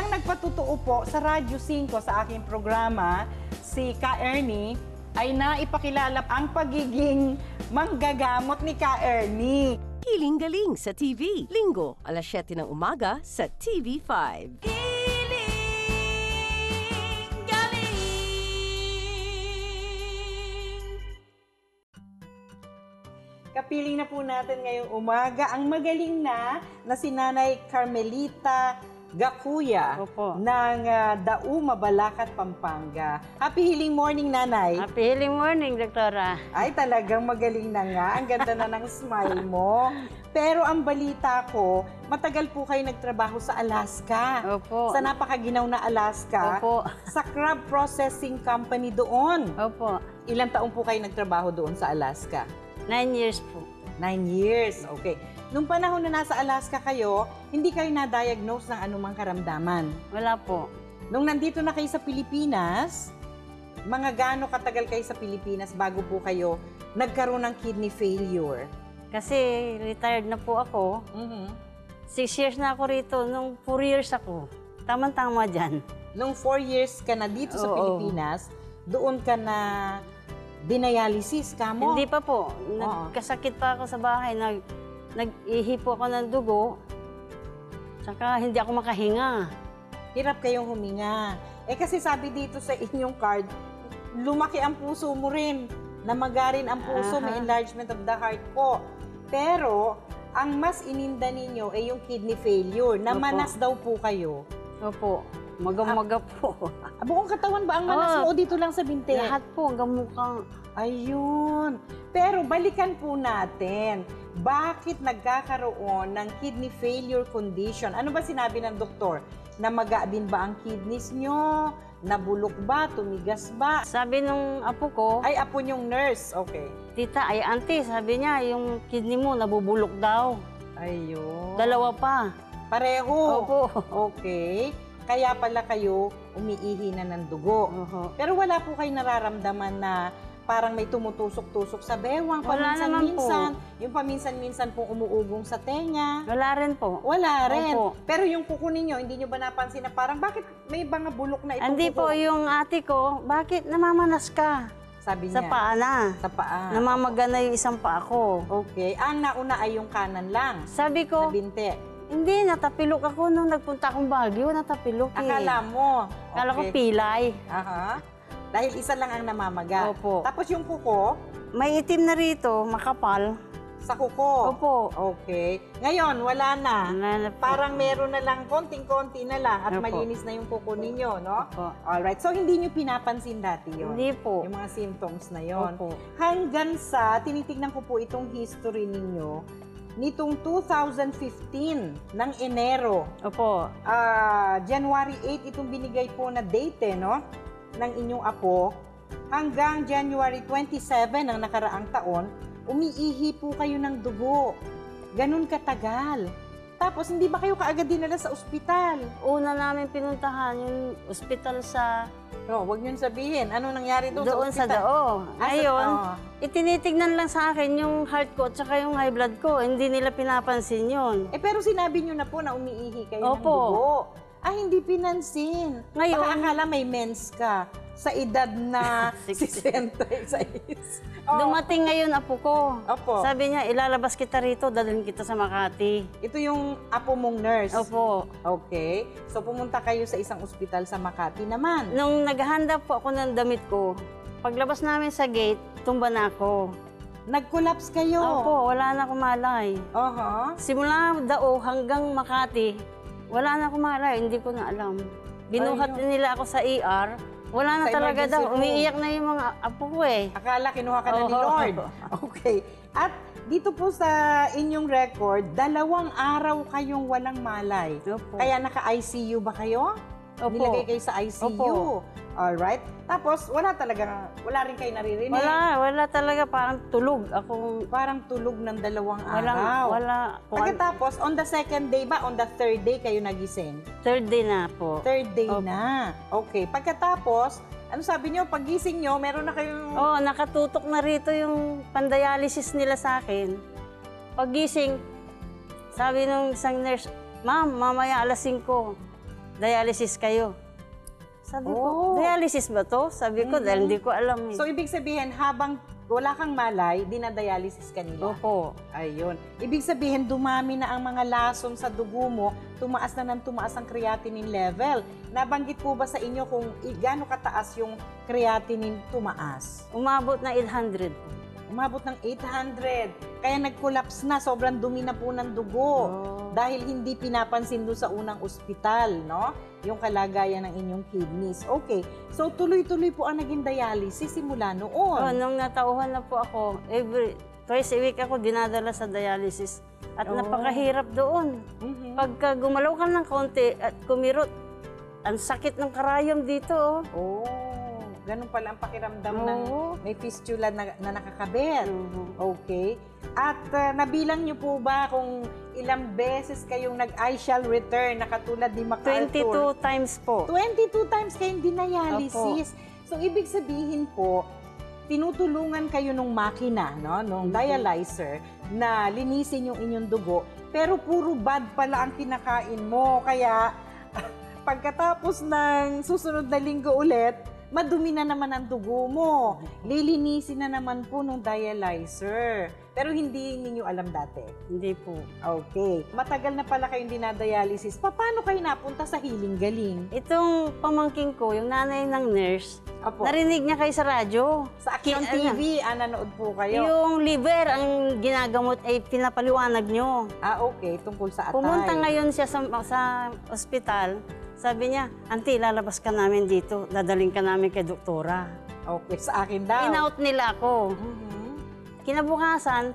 Ang nagpatutuo po sa Radyo 5 sa aking programa, si Ka Ernie, ay naipakilala ang pagiging manggagamot ni Ka Ernie. Hiling Galing sa TV, Linggo, alas 7 ng umaga sa TV5. Kapiling na po natin ngayong umaga ang magaling na si Nanay Carmelita Gacuya ng Dauma, Balacat, Pampanga. Happy healing morning, Nanay. Happy healing morning, Doktora. Ay, talagang magaling na nga. Ang ganda na ng smile mo. Pero ang balita ko, matagal po kayo nagtrabaho sa Alaska. Opo. Sa napakaginaw na Alaska. Opo. Sa crab processing company doon. Opo. Ilang taon po kayo nagtrabaho doon sa Alaska? 9 years po. 9 years, okay. Nung panahon na nasa Alaska kayo, hindi kayo na-diagnose ng anumang karamdaman. Wala po. Nung nandito na kayo sa Pilipinas, mga gaano katagal kayo sa Pilipinas bago po kayo nagkaroon ng kidney failure? Kasi retired na po ako. 6 years na ako rito. Nung 4 years ako. Tama-tama dyan. Nung 4 years ka na dito sa Pilipinas, doon ka na dinialysis ka mo? Hindi pa po. Nagkasakit pa ako sa bahay. Nag-ihi po ako ng dugo. Tsaka hindi ako makahinga. Hirap kayong huminga. Eh kasi sabi dito sa inyong card, lumaki ang puso mo rin. Namagarin ang puso, may enlargement of the heart po. Pero, ang mas ininda ninyo ay yung kidney failure. Namanas daw po kayo. Opo. Maga-maga po. Buong katawan ba ang manas mo o dito lang sa binte? Lahat po, hanggang mukhang. Ayun. Pero balikan po natin, bakit nagkakaroon ng kidney failure condition? Ano ba sinabi ng doktor? Namaga din ba ang kidneys nyo? Nabulok ba? Tumigas ba? Sabi nung apo ko, Ay, apo niyong nurse. Okay. tita, ay auntie, sabi niya, yung kidney mo nabubulok daw. Ayun. 2 pa. Pareho. Opo. Okay. Kaya pala kayo umiihi na ng dugo. Pero wala po kayo nararamdaman na parang may tumutusok-tusok sa bewang, Wala naman paminsan-minsan. Yung paminsan-minsan pong umuugong sa tenga. Wala rin po. Wala rin. Opo. Pero yung kuko ninyo, hindi nyo ba napansin na parang bakit may mga bulok na itong Hindi kuko? po, yung ate ko, bakit namamanas ka? Sabi Sa niya. paa na. Sa paa. Namamaga na yung isang paa ko. Okay. Ang nauna ay yung kanan lang. Sabi Na ko, binte. hindi, natapilok ako nung nagpunta akong Baguio, natapilok eh. Akala mo. Akala ko Okay. pilay. Aha. Dahil isa lang ang namamaga. Opo. Tapos yung kuko, May itim na rito, makapal. sa kuko. Opo. Okay. Ngayon, wala na. Wala na po. Parang meron na lang, konting-konti na lang at Opo. malinis na yung kuko ninyo, no? Opo. Alright. So, hindi nyo pinapansin dati yun? Hindi po. Yung mga symptoms na yon. Opo. Hanggang sa, tinitignan ko po itong history ninyo, nitong 2015 ng Enero, Opo. January 8 itong binigay po na date, no? Ng inyong apo, hanggang January 27 ng nakaraang taon, umiihi po kayo ng dugo. Ganun katagal. Tapos, hindi ba kayo kaagad dinala sa ospital? Una namin pinuntahan yung ospital sa No, wag niyo sabihin. Ano nangyari doon doon sa ospital? Dao. Ngayon, Oo. itinitignan lang sa akin yung heart ko at saka yung high blood ko. Hindi nila pinapansin yun. Eh, pero sinabi niyo na po na umiihi kayo ng Opo. dugo. Hindi pinansin. Ngayon- Baka akala may mens ka sa edad na 66. Dumating ngayon apo ko. Opo. Sabi niya, ilalabas kita rito, dalhin kita sa Makati. Ito yung apo mong nurse. Opo. Okay. So, pumunta kayo sa isang ospital sa Makati naman. Nung naghahanda po ako ng damit ko, paglabas namin sa gate, tumba na ako. Nag-collapse kayo. Opo, wala na akong malay. Aha. Simula Dao hanggang Makati, wala na akong malay, hindi ko na alam. Binuhat Ayun. nila ako sa ER, wala na Sa talaga emergency daw. room. Umiiyak na yung mga apo ko eh. Akala kinuha ka na ni Oo. Lord. Okay. At dito po sa inyong record, 2 araw kayong walang malay. Opo. Kaya naka-ICU ba kayo? Opo. Nilagay kayo sa ICU. Opo. Alright. Tapos, wala rin kayo naririnig. Wala talaga, parang tulog. Ako, Parang tulog ng 2 araw. wala. Pagkatapos, on the second day ba, on the third day kayo nagising? Third day na po. Third day Opo. na. Okay. Pagkatapos, ano sabi nyo, paggising nyo, meron na kayong... Oo, nakatutok na rito yung pandialysis nila sa akin. Paggising, sabi nung isang nurse, Ma'am, mamaya alas 5. dialysis kayo. Sabi Oh. ko, dialysis ba to? Sabi ko, dahil hindi ko alam. So, ibig sabihin, habang wala kang malay, dinadialysis ka nila. Opo. Ayun. Ibig sabihin, dumami na ang mga lason sa dugo mo, tumaas na ng tumaas ang creatinine level. Nabanggit po ba sa inyo kung gaano kataas yung creatinine tumaas? Umabot na 800. Umabot ng 800. Kaya nag-collapse na, sobrang dumi na po ng dugo. Dahil hindi pinapansin doon sa unang ospital, no? Yung kalagayan ng inyong kidneys. Okay. So, tuloy-tuloy po ang naging dialysis simula noon. Nung natauhan na po ako, twice a week ako dinadala sa dialysis. At napakahirap doon. Mhm. Pagka gumalaw ka ng konti at kumirot, ang sakit ng karayom dito. Oh, ganun pala ang pakiramdam ng Oo. may fistula na nakakabit. Mhm. Okay. At nabilang niyo po ba kung ilang beses kayong nag-I shall return na katulad ni MacArthur? 22 times po. 22 times kayong dinialysis. So, ibig sabihin po, tinutulungan kayo nung makina, no? Nung dialyzer, na linisin yung inyong dugo, pero puro bad pala ang kinakain mo. Kaya, pagkatapos ng susunod na linggo ulit, madumi na naman ang dugo mo. Lilinisin na naman po nung dialyzer. Pero hindi ninyo alam dati. Hindi po. Okay. Matagal na pala kayong dinadialysis. Paano kayo napunta sa Healing Galing? Itong pamangking ko, yung nanay ng nurse, Apo. narinig niya kayo sa radyo. Sa Action TV, nanonood po kayo. Yung liver, ang ginagamot ay pinapaliwanag nyo. Okay. Tungkol sa atay. Pumunta ngayon siya sa ospital. Sabi niya, Auntie, lalabas ka namin dito. Dadaling ka namin kay doktora. Okay. Sa akin daw. In-out nila ako. Mhm. Kinabukasan,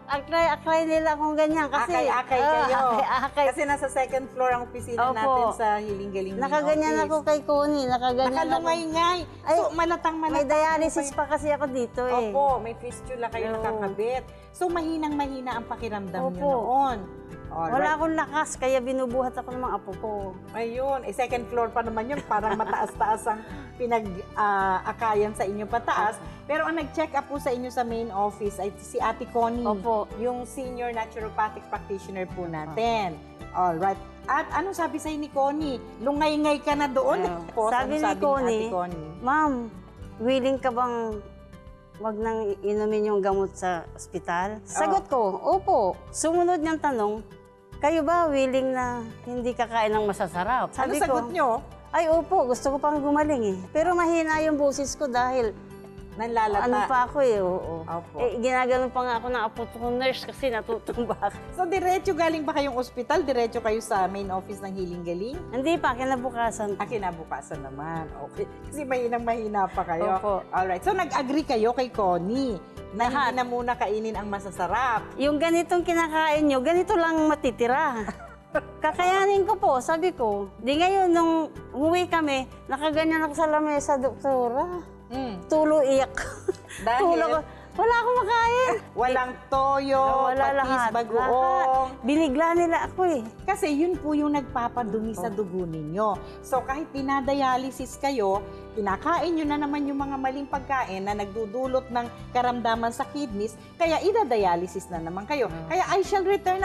akay nila akong ganyan. Kasi, Akay kayo. Akay. Kasi nasa second floor ang opisina Opo. natin sa Healing Galing main Nakaganyan office. ako kay Connie. Nakaganyan ako. Nakalungay-ngay. Ay, So, malatang-malatang. May dialysis pa kasi ako dito eh. Opo, may fistula kayo Oo. nakakabit. So, mahinang-mahina ang pakiramdam niyo Opo. noon. Alright. Wala akong lakas, kaya binubuhat ako ng mga apo ko. Ayun, second floor pa naman yun. Parang mataas-taas ang pinag-akayan sa inyo pataas. Pero ang nag-check up po sa inyo sa main office ay si Ate Connie. Opo. Yung senior naturopathic practitioner po natin. Alright. At anong sabi sa'yo ni Connie? Lungay-ngay ka na doon. Po, Sabi anong ni Connie, Ate Connie? Ma'am, willing ka bang wag nang inumin yung gamot sa ospital? Sagot ko, opo. Sumunod niyang tanong, kayo ba willing na hindi kakain ng masasarap? Ano sagot nyo? Ay, opo, gusto ko pang gumaling eh. Pero mahina yung boses ko dahil Nanlalata. ano pa ako eh, oo. Opo. Ginaganon pa nga ako ng apo ko nurse kasi natutumba ako. So, diretso galing ba kayong ospital? Diretso kayo sa main office ng Healing Galing? Hindi pa, kinabukasan. Kinabukasan naman. Okay. Kasi mahinang-mahina pa kayo. Opo. Alright. So, nag-agree kayo kay Connie na Lahat. hindi na muna kainin ang masasarap. Yung ganitong kinakain nyo, ganito lang matitira. Kakayanin ko po, sabi ko. Di ngayon, nung umuwi kami, nakaganyan ako sa lamesa, doktora. Tulo iyak. Dahil? Tulo ko. Wala akong makain. Walang toyo, Wala patis, lahat. bagoong. Binigla nila ako eh. Kasi yun po yung nagpapadumi sa dugo ninyo. So kahit dinadialysis kayo, kinakain nyo na naman yung mga maling pagkain na nagdudulot ng karamdaman sa kidneys, kaya idadialysis na naman kayo. Kaya I shall return,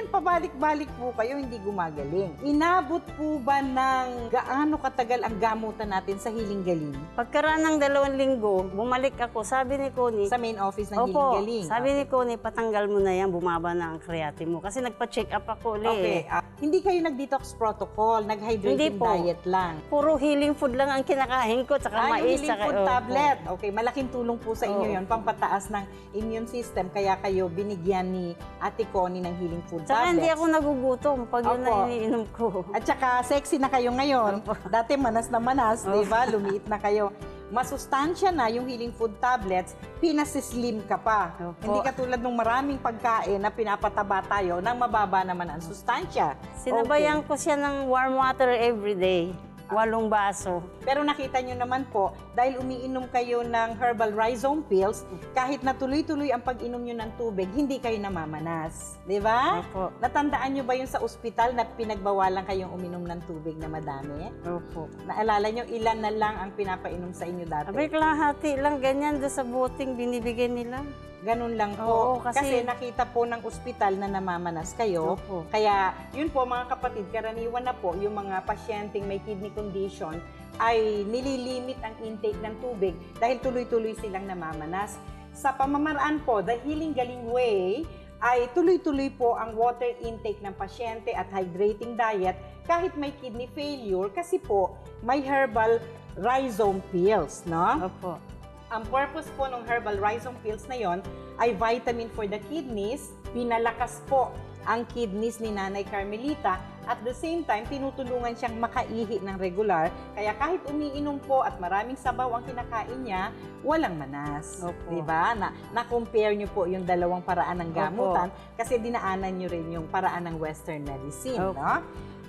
pabalik-balik po kayo, hindi gumagaling. Inabot po ba ng gaano katagal ang gamutan natin sa Healing Galing? Pagkaraan ng 2 linggo, bumalik ako. Sabi ni Connie, Sa main office ng Healing opo, Galing? sabi ni Connie, patanggal mo na yan, bumaba na ang creatinine mo. Kasi nagpa-check up ako ulit. Okay. Hindi kayo nag-detox protocol, nag-hydrating Hindi po. diet lang. Puro healing food lang ang kinakain ko, tsaka Yung mais, healing tsaka food opo. tablet. Okay, malaking tulong po sa inyo Oo. yun, pampataas ng immune system. Kaya kayo binigyan ni Ate Connie ng healing food Tsaka tablets. hindi ako nagugutom pag yun Opo. na iniinom ko. At saka sexy na kayo ngayon. Dati manas na manas, di ba? Lumiit na kayo. Masustansya na yung healing food tablets, pinasislim ka pa. Opo. Hindi katulad ng maraming pagkain na pinapataba tayo nang mababa naman ang sustansya. Sinabayan ko siya ng warm water every day. 8 baso. Pero nakita nyo naman po, dahil umiinom kayo ng herbal rhizome pills, kahit na tuloy-tuloy ang pag-inom nyo ng tubig, hindi kayo namamanas. Di ba? Opo. Natandaan nyo ba yung sa ospital na pinagbawalan kayong uminom ng tubig na madami? Opo. Naalala nyo, ilan na lang ang pinapainom sa inyo dati? Abay, kalahati lang ganyan doon sa buting binibigay nila. Ganun lang Oo, po. Kasi kasi nakita po ng ospital na namamanas kayo. Opo. Kaya yun po mga kapatid, karaniwan na po yung mga pasyenteng may kidney condition ay nililimit ang intake ng tubig dahil tuloy-tuloy silang namamanas. Sa pamamaraan po, the Healing Galing Way, ay tuloy-tuloy po ang water intake ng pasyente at hydrating diet kahit may kidney failure kasi po may herbal rhizome pills, no? Opo. Ang purpose po ng herbal rhizome pills na yon ay vitamin for the kidneys, pinalakas po ang kidneys ni Nanay Carmelita. At the same time, tinutulungan siyang makaihi ng regular. Kaya kahit umiinom po at maraming sabaw ang kinakain niya, walang manas. Opo. Diba? Na-compare niyo po yung dalawang paraan ng gamutan kasi dinaanan niyo rin yung paraan ng Western medicine. Opo. No?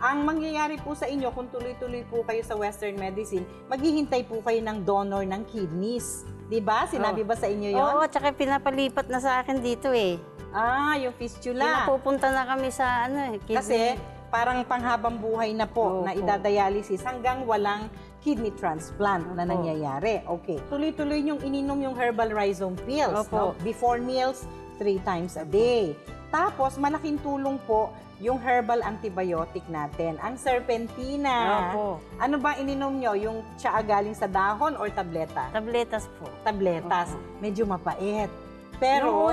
Ang mangyayari po sa inyo, kung tuloy-tuloy po kayo sa Western medicine, maghihintay po kayo ng donor ng kidneys. Diba? Sinabi ba sa inyo yon? Oo, tsaka pinapalipat na sa akin dito eh. Yung fistula. Pinapupunta na kami sa kidney. Kasi parang panghabang buhay na po na Opo. idadialysis hanggang walang kidney transplant na Opo. nangyayari. Okay. Tuloy-tuloy yung ininom yung herbal rhizome pills. Opo. No? Before meals, 3 times a day. Tapos, malaking tulong po yung herbal antibiotic natin, ang serpentina. Opo. Ano ba ininom nyo? Yung tsaa galing sa dahon or tableta? Tabletas po. Tabletas. Opo. Medyo mapait. Pero, Nung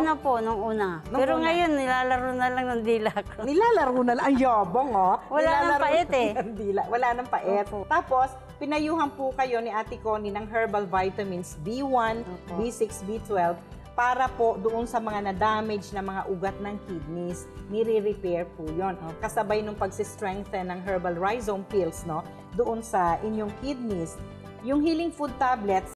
una. Nung Pero una. ngayon, nilalaro na lang ng dila ko. nilalaro na lang. Ang yabong, oh. Wala nang Nilalaro pait, na eh. ng dila. Wala nang pait. Opo. Tapos, pinayuhan po kayo ni Ate Connie ng herbal vitamins B1, Opo. B6, B12 para po doon sa mga na-damage na mga ugat ng kidneys, nire-repair po yun. Kasabay nung pagsistrengthen ng herbal rhizome pills, no, doon sa inyong kidneys. Yung healing food tablets,